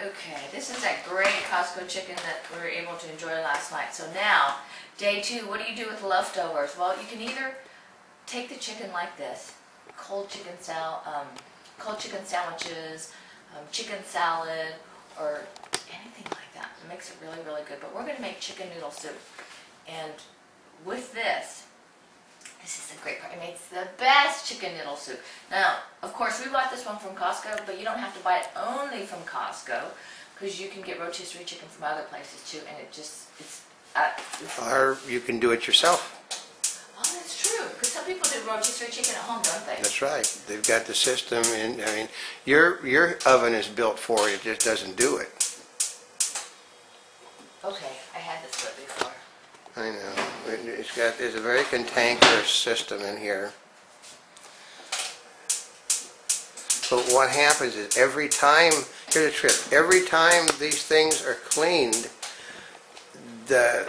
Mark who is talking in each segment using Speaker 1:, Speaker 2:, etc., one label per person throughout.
Speaker 1: Okay, this is that great Costco chicken that we were able to enjoy last night. So now, day 2, what do you do with leftovers? Well, you can either take the chicken like this, cold chicken sandwiches, chicken salad, or anything like that. It makes it really, really good. But we're going to make chicken noodle soup. And with this is the great part. It makes the best chicken noodle soup. Now, of course, we bought this one from Costco, but you don't have to buy it only from Costco, because you can get rotisserie chicken from other places too, and it's
Speaker 2: or you can do it yourself.
Speaker 1: Oh, that's true, because some people do rotisserie chicken at home, don't they?
Speaker 2: That's right. They've got the system, and I mean, your oven is built for it. It just doesn't do it.
Speaker 1: Okay, I had this foot before.
Speaker 2: I know. There's a very cantankerous system in here. But what happens is every time, here's a trick, every time these things are cleaned, the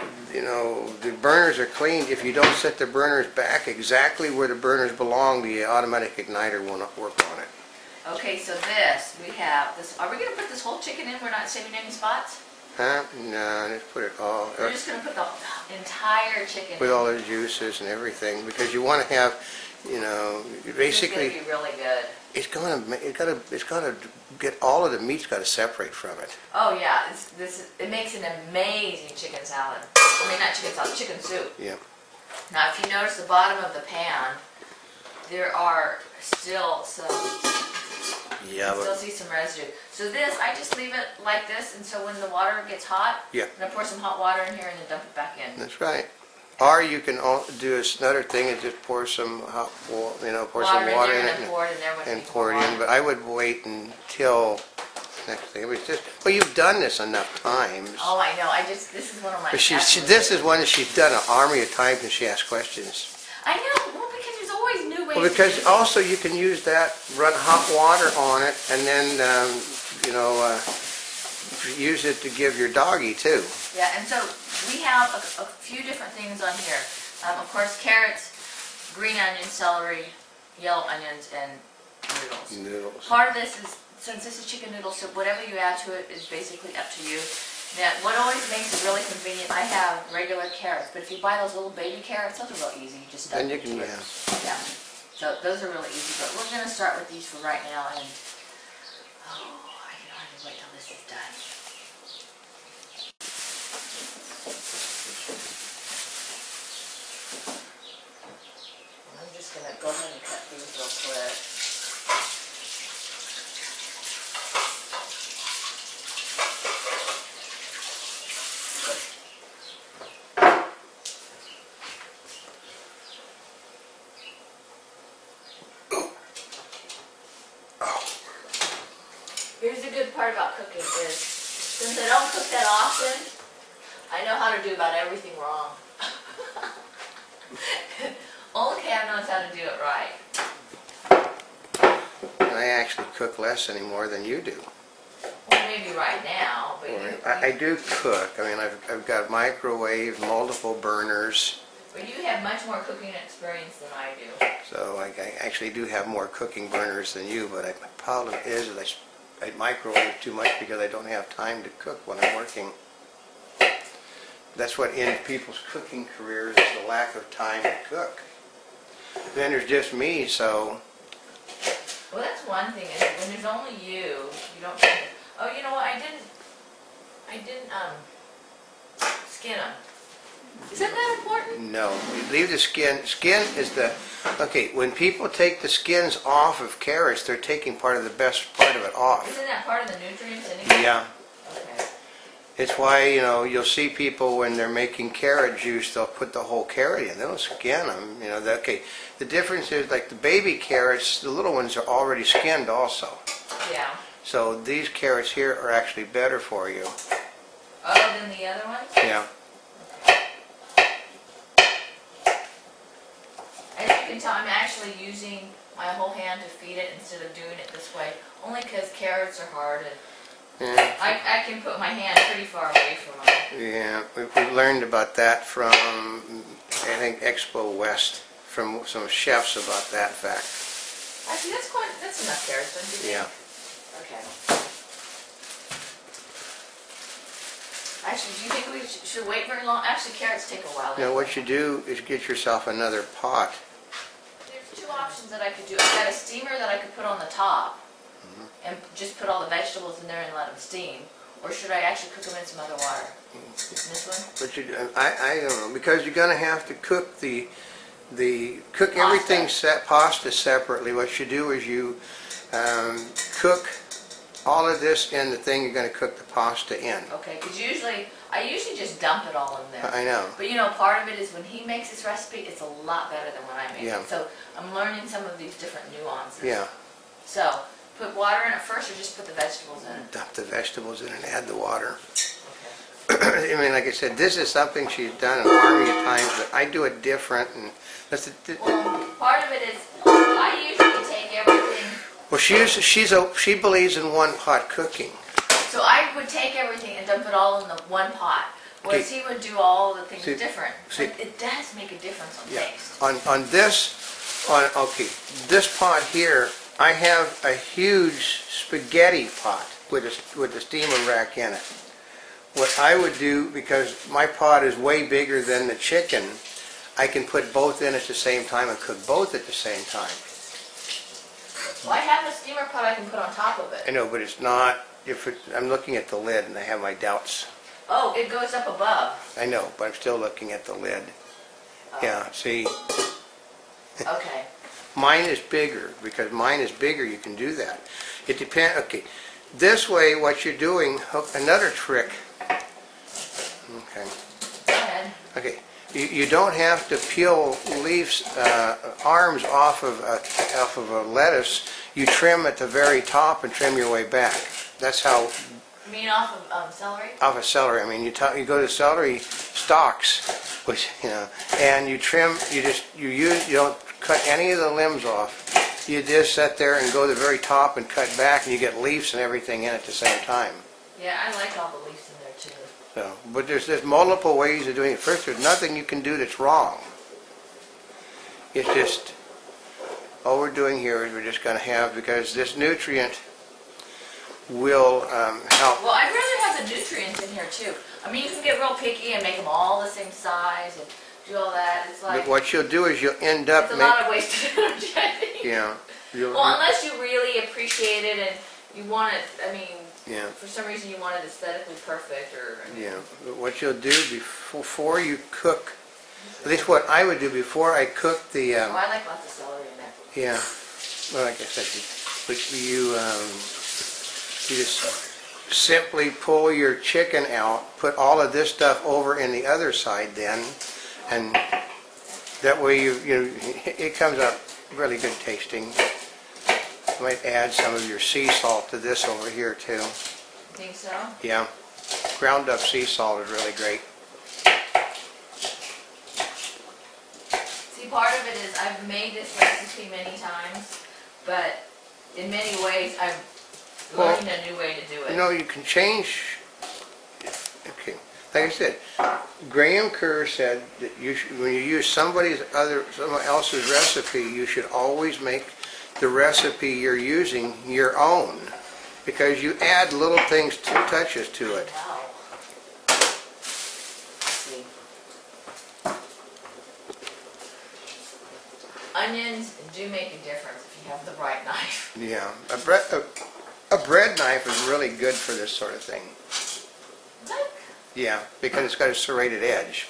Speaker 2: burners are cleaned. If you don't set the burners back exactly where the burners belong, the automatic igniter will not work on it.
Speaker 1: Okay, so we have this. Are we going to put this whole chicken in? We're not saving any spots?
Speaker 2: Huh? No, just put it all.
Speaker 1: We're just going to put the entire chicken
Speaker 2: with
Speaker 1: in.
Speaker 2: all the juices and everything, because you want to have, basically.
Speaker 1: It's going to be really good.
Speaker 2: It's going to get all of the meat's got to separate from it.
Speaker 1: Oh yeah, it makes an amazing chicken salad. I mean, not chicken salad, chicken soup.
Speaker 2: Yeah.
Speaker 1: Now, if you notice the bottom of the pan, there are still some.
Speaker 2: Yeah.
Speaker 1: Still see some residue. So this, I just leave it like this, and so when the water gets hot,
Speaker 2: yeah,
Speaker 1: and I pour some hot water in here and then dump it back in.
Speaker 2: That's right. Or you can do another thing and just pour some hot, pour some water in it and pour it in. But I would wait until next thing. It was just, well, you've done this enough times.
Speaker 1: Oh, I know. This is one of my.
Speaker 2: But this is one that she's done an army of times, and she asks questions.
Speaker 1: I know. Well, because there's always new ways.
Speaker 2: Well, because also you can use that, run hot water on it, and then use it to give your doggy too.
Speaker 1: Yeah, and so we have a few different things on here. Of course, carrots, green onions, celery, yellow onions, and noodles. Part of this is, since this is chicken noodle soup, whatever you add to it is basically up to you. Now, what always makes it really convenient, I have regular carrots, but if you buy those little baby carrots, those are real easy. You just stuff them in. Yeah. So those are really easy, but we're going to start with these for right now, and I can hardly wait till this is done. I'm just going to go ahead and cut these real quick. Here's the good part about cooking is, since I don't cook that often, I know how to do about everything wrong. Only Cam knows how to do it right.
Speaker 2: I actually cook less anymore than you do.
Speaker 1: Well, maybe right now, but
Speaker 2: I do cook. I mean, I've got microwave, multiple burners.
Speaker 1: But you have much more cooking experience than I do.
Speaker 2: So I actually do have more cooking burners than you, but my problem is that I microwave too much because I don't have time to cook when I'm working. That's what ends people's cooking careers, is the lack of time to cook. Then there's just me, so.
Speaker 1: Well, that's one thing. When there's only you don't. Oh, you know what? I didn't skin them. Isn't that important?
Speaker 2: No, you leave the skin. Skin is the. Okay, when people take the skins off of carrots, they're taking part of the best part of it off.
Speaker 1: Isn't that part of the nutrients anyway?
Speaker 2: Yeah.
Speaker 1: Okay.
Speaker 2: It's why, you'll see people when they're making carrot juice, they'll put the whole carrot in. They don't skin them. Okay. The difference is, like the baby carrots, the little ones are already skinned also.
Speaker 1: Yeah.
Speaker 2: So these carrots here are actually better for you.
Speaker 1: Oh, than the other ones?
Speaker 2: Yeah.
Speaker 1: As you can tell, I'm actually using my whole hand to feed it instead of doing it this way, only because carrots are hard, and I can put my hand pretty far away from them.
Speaker 2: Yeah, we learned about that from, I think, Expo West, from some chefs about that fact.
Speaker 1: Actually, that's enough carrots, don't you think?
Speaker 2: Yeah.
Speaker 1: Okay. Actually, do you think we should wait very long? Actually, carrots take a while.
Speaker 2: Now what you do is get yourself another pot.
Speaker 1: There's two options that I could do. I've got a steamer that I could put on the top and just put all the vegetables in there and let them steam. Or should I actually cook them in some other water? This one?
Speaker 2: But I don't know, because you're going to have to cook cook everything pasta separately. What you do is you cook all of this in the thing you're going to cook the pasta in.
Speaker 1: Okay, because I usually just dump it all in there.
Speaker 2: I know.
Speaker 1: But you know, part of it is when he makes this recipe, it's a lot better than when I make
Speaker 2: Yeah.
Speaker 1: it. So I'm learning some of these different nuances.
Speaker 2: Yeah.
Speaker 1: So, put water in it first or just put the vegetables in it?
Speaker 2: Dump the vegetables in and add the water.
Speaker 1: Okay.
Speaker 2: I mean, like I said, this is something she's done an army of times, but I do it different. And
Speaker 1: Well, part of it is I usually take everything.
Speaker 2: Well, she believes in one pot cooking.
Speaker 1: So I would take everything and dump it all in the one pot. Whereas he would do all the things different. But it does make a difference on taste.
Speaker 2: This pot here, I have a huge spaghetti pot with a steamer rack in it. What I would do, because my pot is way bigger than the chicken, I can put both in at the same time and cook both at the same time.
Speaker 1: Well, I have a steamer pot I can put on top of it.
Speaker 2: I know, but it's not. I'm looking at the lid and I have my doubts.
Speaker 1: Oh, it goes up above.
Speaker 2: I know, but I'm still looking at the lid.
Speaker 1: Oh.
Speaker 2: Yeah, see.
Speaker 1: Okay.
Speaker 2: Mine is bigger. Because mine is bigger, you can do that. It depends. Okay. This way, what you're doing, another trick. Okay.
Speaker 1: Go ahead.
Speaker 2: Okay. You don't have to peel leaves, arms off of a lettuce. You trim at the very top and trim your way back. That's how.
Speaker 1: You mean off of celery?
Speaker 2: Off of celery. I mean, you go to celery stalks, which and you trim. You don't cut any of the limbs off. You just sit there and go to the very top and cut back, and you get leaves and everything in at the same time.
Speaker 1: Yeah, I like all the leaves in there too.
Speaker 2: So, but there's multiple ways of doing it. First, there's nothing you can do that's wrong. It's just all we're doing here is we're just going to have, because this nutrient will help.
Speaker 1: Well, I'd rather have the nutrients in here too. I mean, you can get real picky and make them all the same size and do all that. It's like,
Speaker 2: but what you'll do is you'll end up
Speaker 1: it's a lot of wasted energy, I think.
Speaker 2: Yeah.
Speaker 1: Well, unless you really appreciate it and you want it, I mean,
Speaker 2: yeah.
Speaker 1: For some reason you want it aesthetically perfect, or I mean,
Speaker 2: yeah. But what you'll do before you cook, at least what I would do before I cook the.
Speaker 1: I like lots of celery in there.
Speaker 2: Yeah. Well, like I said, you just simply pull your chicken out, put all of this stuff over in the other side then, and that way it comes out really good tasting. You might add some of your sea salt to this over here too.
Speaker 1: Think so?
Speaker 2: Yeah. Ground up sea salt is really great.
Speaker 1: See, part of it is I've made this recipe many times, but in many ways I'm learning a new way to do it.
Speaker 2: You know, you can change. Okay. Like I said, Graham Kerr said that when you use someone else's recipe, you should always make the recipe you're using your own, because you add little touches to it.
Speaker 1: Wow. Let's see. Onions do make a difference if you have the right knife.
Speaker 2: Yeah, a bread knife is really good for this sort of thing.
Speaker 1: What?
Speaker 2: Yeah, because it's got a serrated edge.